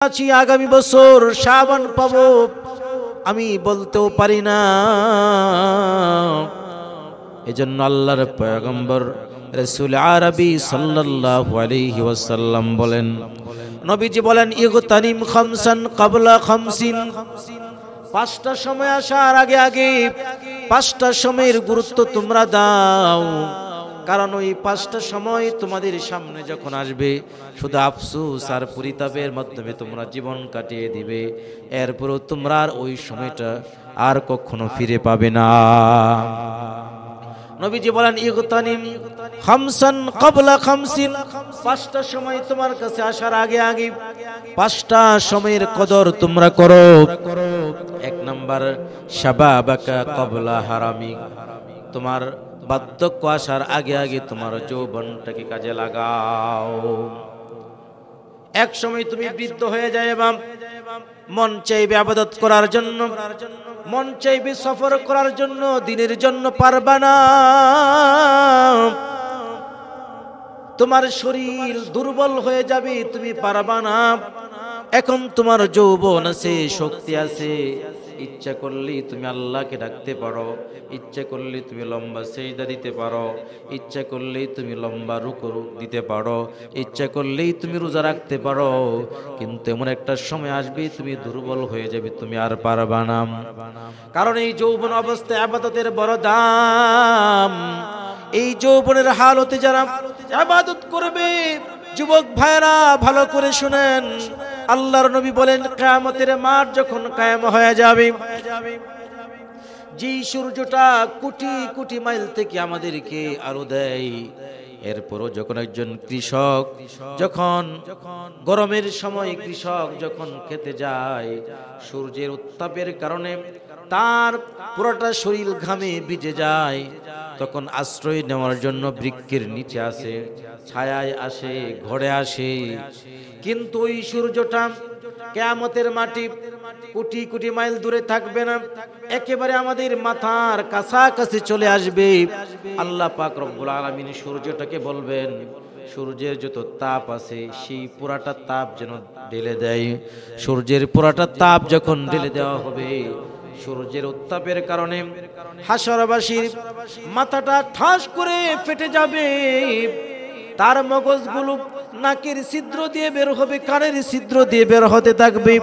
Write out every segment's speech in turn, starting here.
আছি আগামী বছর শাবান পাবো আমি বলতেও পারি না। এজন্য আল্লাহর পয়গম্বর রাসূল আরবি সাল্লাল্লাহু আলাইহি ওয়াসাল্লাম বলেন, নবীজি বলেন, ইগতানিম খামসান ক্বাবলা খামসিন, পাঁচটা সময় আসার আগে আগে পাঁচটা সময়ের গুরুত্ব তোমরা দাও। কারণ ওই পাঁচটা সময় তোমাদের সামনে যখন আসবে শুধু আফসোস আর পরিতাপের মাধ্যমে তোমরা জীবন কাটিয়ে দিবে, এরপরও তোমরা আর ওই সময়টা আর কখনো ফিরে পাবে না। নবীজি বলেন, ইগতানিম খামসান ক্বাবলা খামসিন, পাঁচটা সময় তোমার কাছে আসার আগে আগে পাঁচটা সময়ের কদর তোমরা করো। এক নাম্বার, শাবাবাকা ক্বাবলা হারামিক, তোমার বার্ধক্য আসার আগে আগে তোমার যৌবনটাকে কাজে লাগাও। এক সময় তুমি বৃদ্ধ হয়ে যাবে, মন চাইবে ইবাদত করার জন্য, মন চাইবে সফর করার জন্য, দিনের জন্য পারবা না। তোমার শরীর দুর্বল হয়ে যাবে, তুমি পারবা না। এখন তোমার যৌবন আছে, শক্তি আছে, ইচ্ছা করলেই তুমি আল্লাহকে ডাকতে পারো, ইচ্ছা করলেই তুমি লম্বা সেজদা দিতে পারো, ইচ্ছা করলেই তুমি লম্বা রুকু দিতে পারো, ইচ্ছা করলেই তুমি রোজা রাখতে পারো। কিন্তু এমন একটা সময় আসবে তুমি দুর্বল হয়ে যাবে, তুমি আর পারবা না। কারণ এই যৌবন অবস্থায় ইবাদতের বড় দাম। এই যৌবনের হালতে যারা ইবাদত করবে, যুবক ভাইরা ভালো করে শুনেন, আল্লাহর নবী বলেন, কিয়ামতের মাঠ যখন কায়েম হয়ে যাবে, যেই সূর্যটা কোটি কোটি মাইল থেকে আমাদেরকে আলো দেয়, এরপরও যখন একজন কৃষক যখন গরমের সময় কৃষক যখন খেতে যায়, সূর্যের উত্তাপের কারণে তার পুরোটা শরীর ঘামে ভিজে যায়, তখন আশ্রয় নেওয়ার জন্য বৃক্ষের নিচে আসে, ছায়ায় আসে, ঘরে আসে। কিন্তু ওই সূর্যটা কিয়ামতের মাটি কোটি কোটি মাইল দূরে থাকবে না, একেবারে আমাদের মাথার কাছাকাছি চলে আসবে। আল্লাহ পাক রব্বুল আলামিন সূর্যটাকে বলবেন, সূর্যের যত তাপ আছে সেই পুরাটা তাপ যেন ঢেলে দেয়। সূর্যের পুরাটা তাপ যখন ঢেলে দেওয়া হবে, সূর্যের উত্তাপের কারণে হাসরবাসীর মাথাটা ঠাস করে ফেটে যাবে, তার মগজগুলো নাকের ছিদ্র দিয়ে বের হবে, কানের ছিদ্র দিয়ে বের হতে থাকবে,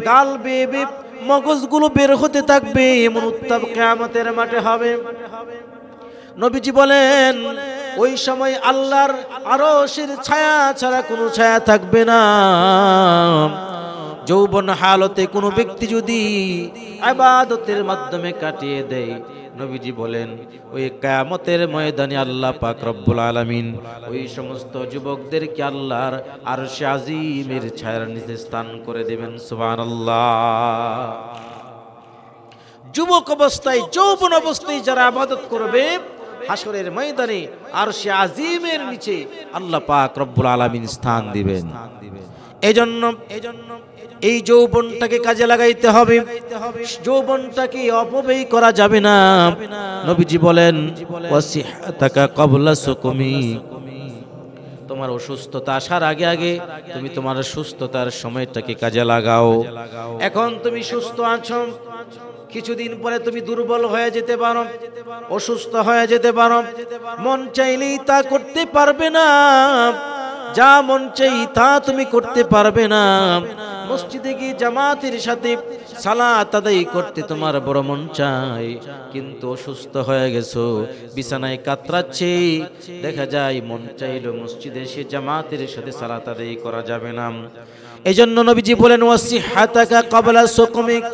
গাল বেয়ে বেয়ে মগজগুলো বের হতে থাকবে। এমন উত্তাপ কিয়ামতের মাঠে হবে। নবীজি বলেন, ওই সময় আল্লাহর আরশের ছায়া ছাড়া কোনো ছায়া থাকবে না। যৌবন হালতে কোনো ব্যক্তি যদি ইবাদতের মাধ্যমে কাটিয়ে দেয়, নবীজি বলেন, ওই কিয়ামতের ময়দানে আল্লাহ পাক রব্বুল আলামিন ওই সমস্ত যুবকদেরকে আল্লাহর আরশে আজিমের ছায়ার নিচে স্থান করে দেবেন। সুবহানাল্লাহ। যুবক অবস্থায়, যৌবন অবস্থায় যারা ইবাদত করবে, হাসরের ময়দানে আরশে আজিমের নিচে আল্লাহ পাক রব্বুল আলামিন স্থান দিবেন। এজন্য এই যৌবনটাকে কাজে লাগাইতে হবে, যৌবনটাকে অপব্যয় করা যাবে না। নবীজি বলেন, ওয়াসিহাতাকা ক্বাবলা সুকুমি, তোমার অসুস্থতা আসার আগে আগে তুমি তোমার সুস্থতার সময়টাকে কাজে লাগাও। এখন তুমি সুস্থ আছো, কিছুদিন পরে তুমি দুর্বল হয়ে যেতে পারো, অসুস্থ হয়ে যেতে পারো, মন চাইলেই তা করতে পারবে না, যা মন চাই তা তুমি করতে পারবে না। মসজিদে গিয়ে জামাতের সাথে সালাত আদায় করতে তোমার বড় মন চাই, কিন্তু অসুস্থ হয়ে গেছো, বিছানায় কাতরাচ্ছে, দেখা যায় মন চাইলো মসজিদে এসে জামাতের সাথে সালাত আদায় করা যাবে না। এজন্য নবীজি বলেন, ওয়াসিহাতাকা ক্বাবলা সুকুমিক,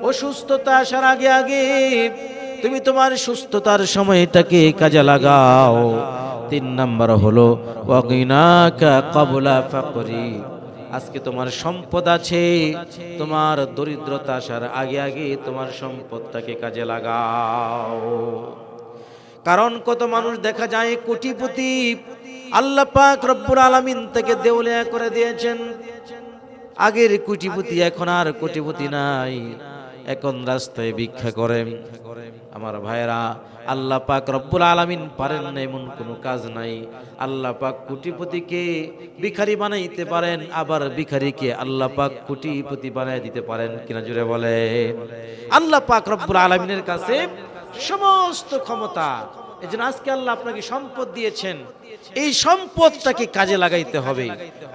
অসুস্থতা আসার আগে আগে তুমি তোমার সুস্থতার সময়টাকে কাজে লাগাও। তিন নাম্বার হলো ওয়াগিনাকা ক্বাবলা ফাকরি, আজকে তোমার সম্পদ আছে, তোমার দরিদ্রতা আসার আগে আগে তোমার সম্পদটাকে কাজে লাগাও। কারণ কত মানুষ দেখা যায় কোটিপতি, আল্লাহ পাক রব্বুল আলামিন থেকে দেউলিয়া করে দিয়েছেন, আগের কোটিপতি এখন আর কোটিপতি নাই। এখন রাস্তায় ভিক্ষা করেন। আমার ভাইরা, আল্লাহ পাক রব্বুল আলামিন পারেন না এমন কোনো কাজ নাই। আল্লাহ পাক কোটিপতিকে ভিখারি বানাইতে পারেন, আবার ভিখারিকে আল্লাহ পাক কোটিপতি বানাই দিতে পারেন কিনা জুড়ে বলে। আল্লাহ পাক রব্বুল আলামিনের কাছে সমস্ত ক্ষমতা। এজন্য আজকে আল্লাহ আপনাকে সম্পদ দিয়েছেন, এই সম্পদটাকে কাজে লাগাইতে হবে।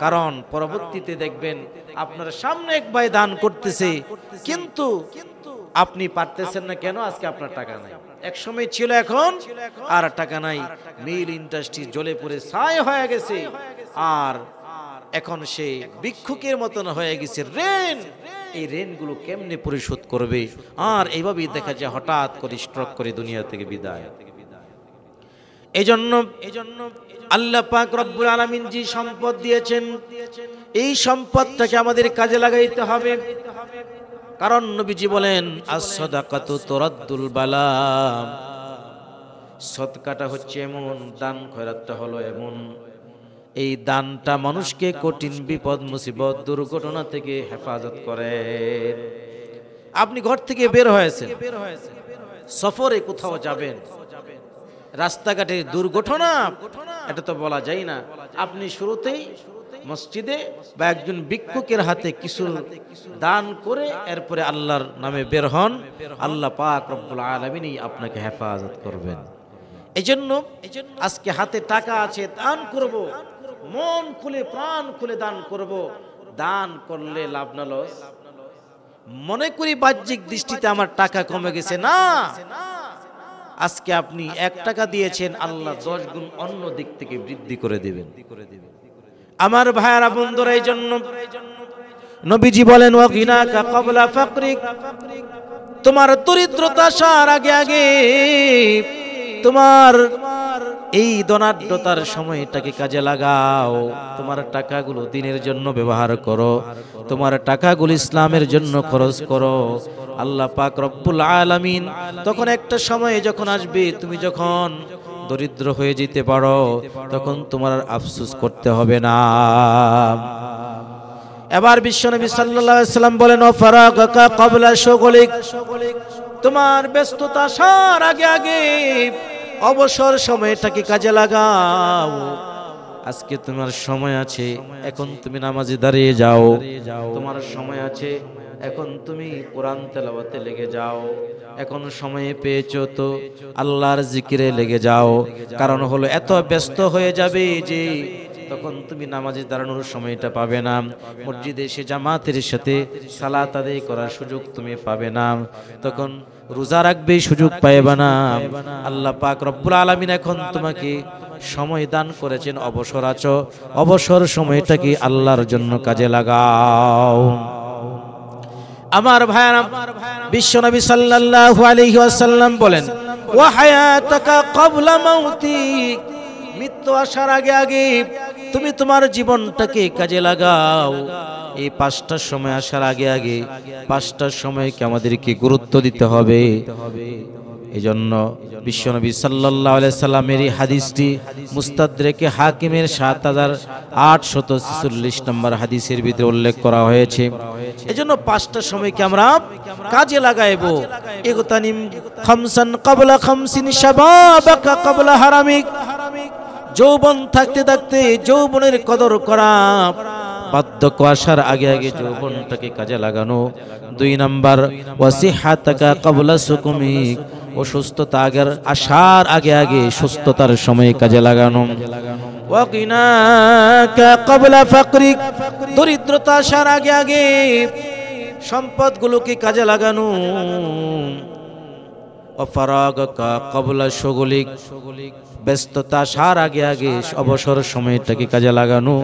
কারণ পরবর্তীতে দেখবেন আপনার সামনে এক ভাই দান করতেছে, কিন্তু আপনি পারতেছেন না কেন? আজকে আপনার টাকা নাই। এক সময় ছিল, এখন আর টাকা নাই। মিল ইন্ডাস্ট্রি জ্বলে পুড়ে ছাই হয়ে গেছে, আর এখন সে ভিক্ষুকের মতন হয়ে গেছে। ঋণ, এই ঋণগুলো কেমনে পরিশোধ করবে? আর এইভাবেই দেখা যায় হঠাৎ করে স্ট্রোক করে দুনিয়া থেকে বিদায়। এজন্য আল্লাহ পাক রব্বুল আলামিন যে সম্পদ দিয়েছেন, এই সম্পদটাকে আমাদের কাজে লাগাইতে হবে। কারণ নবীজি বলেন, as-সাদাকাতু তুরাদ্দুল বালা, সদকাটা হচ্ছে এমন, দান খয়রাতটা হলো এমন, এই দানটা মানুষকে কঠিন বিপদ মুসিবত দুর্ঘটনা থেকে হেফাজত করে। আপনি ঘর থেকে বের হয়েছেন, সফরে কোথাও যাবেন, রাস্তাঘাটে দুর্ঘটনা, এটা তো বলা যায় না। আপনি শুরুতেই মসজিদে বা একজন ভিক্ষুকের হাতে কিছু দান করে এরপরে আল্লাহর নামে বের হন, আল্লাহ পাক রব্বুল আলামিনই আপনাকে হেফাজত করবেন। এজন্য আজকে হাতে টাকা আছে, দান করব, মন খুলে প্রাণ খুলে দান করব। দান করলে লাভ না লস? মনে করি বাহ্যিক দৃষ্টিতে আমার টাকা কমে গেছে, না। আজকে আপনি 1 টাকা দিয়েছেন, আল্লাহ 10 গুণ অন্য দিক থেকে বৃদ্ধি করে দিবেন। আমার ভাইয়ারা বন্ধুরা, এই জন্য নবীজি বলেন, ওয়াগিনাকা ক্বাবলা ফাকরিক, তোমার দরিদ্রতা আসার আগে আগে তোমার এই ধনাঢ্যতার সময়টাকে কাজে লাগাও। তোমার টাকাগুলো দিনের জন্য ব্যবহার করো, তোমার টাকাগুলো ইসলামের জন্য খরচ করো। আল্লাহ পাক রব্বুল আলামিন তখন একটা সময় যখন আসবে, তুমি যখন দরিদ্র হয়ে যেতে পারো, তখন তোমার আর আফসোস করতে হবে না। এবার বিশ্বনবী সাল্লাল্লাহু আলাইহি সাল্লাম বলেন, ওয়াফারাগাকা ক্বাবলা শুগলিক, তোমার ব্যস্ততা আসার আগে আগে অবসর সময়টাকে কাজে লাগাও। আজকে তোমার সময় আছে, এখন তুমি নামাজে দাঁড়িয়ে যাও। তোমার সময় আছে, এখন তুমি কোরআন তেলাওয়াতে লেগে যাও। এখন সময় পেয়েছো তো আল্লাহর জিকিরে লেগে যাও। কারণ হলো এত ব্যস্ত হয়ে যাবে যে তখন তুমি নামাজে দাঁড়ানোর সময়টা পাবে না, মসজিদে এসে জামাতের সাথে সালাত আদায় করার সুযোগ তুমি পাবে না, তখন রোজা রাখবে সুযোগ পাইবে না। আল্লাহ পাক রব্বুল আলামিন এখন তোমাকে সময় দান করেছেন, অবসর আছো, অবসর সময়টাকে আল্লাহর জন্য কাজে লাগাও। আমার ভাইরা, বিশ্বনবী সাল্লাল্লাহু আলাইহি ওয়াসাল্লাম বলেন, ওয়া হায়াতাকা ক্বাবলা মাউতিক, মৃত্যু আসার আগে আগে তুমি তোমার জীবনটাকে কাজে লাগাও। এই 5টার সময় আসার আগে আগে 5টার সময়কে আমাদেরকে গুরুত্ব দিতে হবে। এজন্য বিশ্বনবী সাল্লাল্লাহু আলাইহি সাল্লামের এই হাদিসটি মুস্তাদরেকে হাকিমের 7846 নম্বর হাদিসের ভিতরে উল্লেখ করা হয়েছে। এজন্য 5টার সময়কে আমরা কাজে লাগাইবো। ইগতানিম খামসান ক্বাবলা খামসিন শাবাবাকা ক্বাবলা হারামিক, যৌবন থাকতে থাকতে যৌবনের কদর করা, বার্ধক্য আসার আগে আগে যৌবনটাকে কাজে লাগানো। 2 নাম্বার, ওয়াসিহাতাকা ক্বাবলা সুকুমিক, অসুস্থতা আসার আগে আগে সুস্থতার সময় কাজে লাগানো। ওয়াকিনাকা ক্বাবলা ফাকরিক, দরিদ্রতা আসার আগে আগে সম্পদগুলোকে কাজে লাগানো। ওয়াফারাগাকা ক্বাবলা শুগলিক, ব্যস্ততা আসার আগে আগে অবসর সময়টাকে কাজে লাগানো।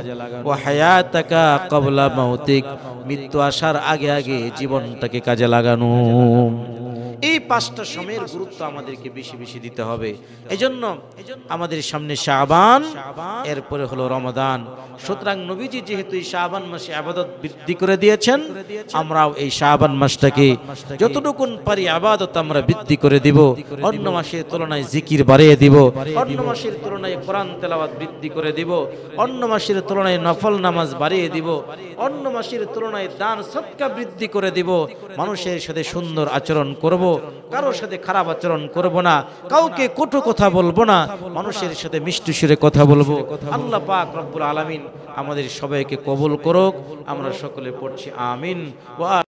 ওয়া হায়াতাকা ক্বাবলা মাউতিক, মৃত্যু আসার আগে আগে জীবনটাকে কাজে লাগানো। এই 5টা সময়ের গুরুত্ব আমাদেরকে বেশি বেশি দিতে হবে। এজন্য আমাদের সামনে শাবান, এরপরে হলো রমাদান। সুতরাং নবীজি যেহেতু এই শাবান মাসে ইবাদত বৃদ্ধি করে দিয়েছেন, আমরাও এই শাবান মাসটাকে যতটুকু পারি ইবাদত আমরা বৃদ্ধি করে দিব। অন্য মাসের তুলনায় জিকির বাড়িয়ে দিব, অন্য মাসের তুলনায় কোরআন তেলাওয়াত বৃদ্ধি করে দিব, অন্য মাসের তুলনায় নফল নামাজ বাড়িয়ে দিব, অন্য মাসের তুলনায় দান সদকা বৃদ্ধি করে দিব, মানুষের সাথে সুন্দর আচরণ করব, কারোর সাথে খারাপ আচরণ করব না, কাউকে কটু কথা বলবো না, মানুষের সাথে মিষ্টি সুরে কথা বলবো। আল্লাহ পাক রব্বুল আলামিন আমাদের সবাইকে কবুল করুক। আমরা সকলে পড়ছি আমিন।